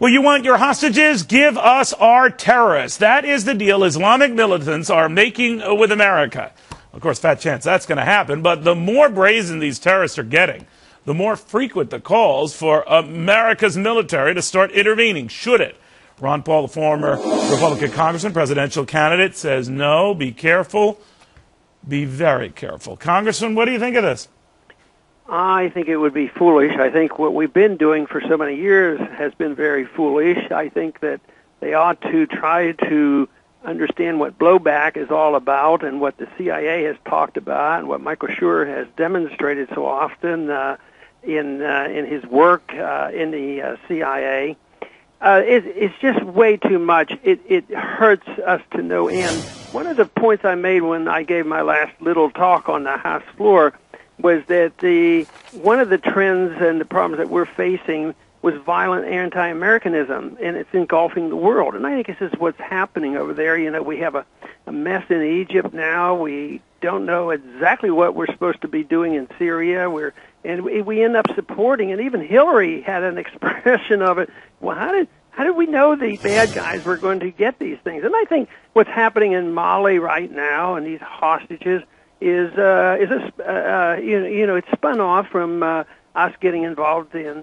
Well, you want your hostages? Give us our terrorists. That is the deal Islamic militants are making with America. Of course, fat chance that's going to happen, but the more brazen these terrorists are getting, the more frequent the calls for America's military to start intervening. Should it? Ron Paul, the former Republican congressman, presidential candidate, says no, be careful, be very careful. Congressman, what do you think of this? I think it would be foolish. I think what we've been doing for so many years has been very foolish. I think that they ought to try to understand what blowback is all about and what the CIA has talked about and what Michael Schur has demonstrated so often in his work in the CIA. It's just way too much. It hurts us to no end. One of the points I made when I gave my last little talk on the House floor was that one of the trends and the problems that we're facing was violent anti-Americanism, and it's engulfing the world. And I think this is what's happening over there. You know, we have a mess in Egypt now. We don't know exactly what we're supposed to be doing in Syria. We end up supporting, and even Hillary had an expression of it. Well, how did we know the bad guys were going to get these things? And I think what's happening in Mali right now and these hostages is it's spun off from us getting involved in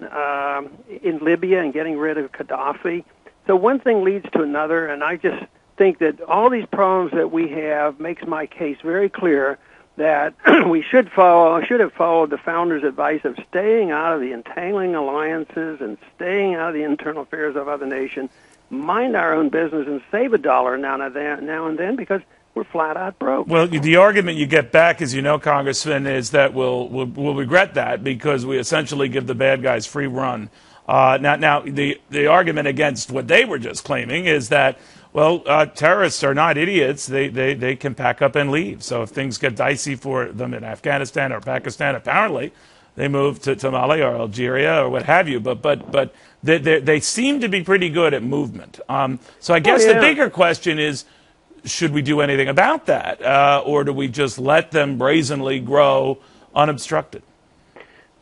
Libya and getting rid of Gaddafi. So one thing leads to another, and I just think that all these problems that we have makes my case very clear that we should have followed the founders' advice of staying out of the entangling alliances and staying out of the internal affairs of other nations, mind our own business, and save a dollar now and then because we're flat out broke. Well, the argument you get back, as you know, Congressman, is that we'll regret that because we essentially give the bad guys free run. Now, the argument against what they were just claiming is that, well, terrorists are not idiots. They can pack up and leave. So if things get dicey for them in Afghanistan or Pakistan, apparently they move to Mali or Algeria or what have you. But they seem to be pretty good at movement. So I guess the bigger question is, should we do anything about that, or do we just let them brazenly grow unobstructed?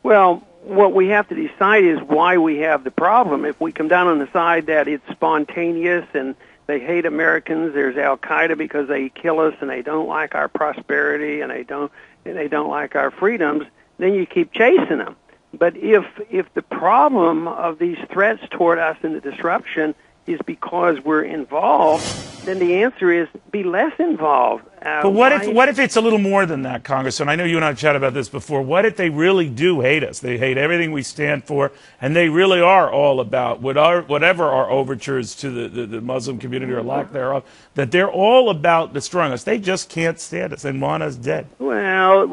Well, what we have to decide is why we have the problem. If we come down on the side that it's spontaneous and they hate Americans, there's Al-Qaeda because they kill us and they don't like our prosperity and they don't like our freedoms, then you keep chasing them. But if the problem of these threats toward us and the disruption is because we're involved, then the answer is be less involved. But what if it's a little more than that, Congressman? I know you and I have chatted about this before. What if they really do hate us? They hate everything we stand for, and they really are all about whatever our overtures to the Muslim community or lack thereof, that they're all about destroying us. They just can't stand us and want us dead. Well,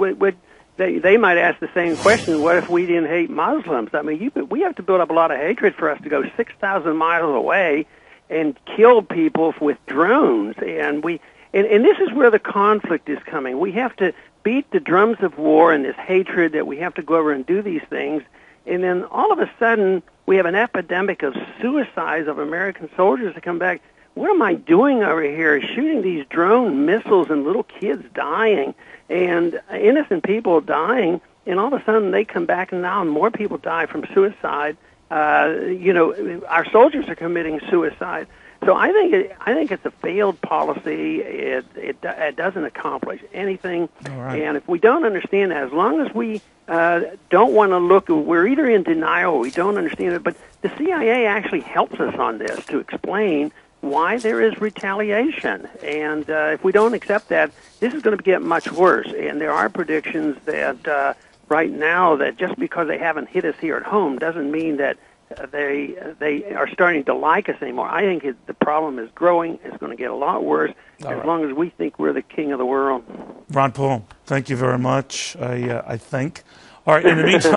they might ask the same question. What if we didn't hate Muslims? I mean, we have to build up a lot of hatred for us to go 6,000 miles away and kill people with drones. And this is where the conflict is coming. We have to beat the drums of war and this hatred that we have to go over and do these things. And then all of a sudden, we have an epidemic of suicides of American soldiers that come back. What am I doing over here? Shooting these drone missiles and little kids dying and innocent people dying, and all of a sudden they come back and now more people die from suicide. Our soldiers are committing suicide. So I think it's a failed policy. It doesn't accomplish anything. Right. And if we don't understand that, as long as we don't want to look, we're either in denial or we don't understand it. But the CIA actually helps us on this to explain why there is retaliation. And if we don't accept that, this is going to get much worse. And there are predictions that right now that just because they haven't hit us here at home doesn't mean that they are starting to like us anymore. I think the problem is growing. It's going to get a lot worse as long as we think we're the king of the world. Ron Paul, thank you very much, I think. All right, in the meantime.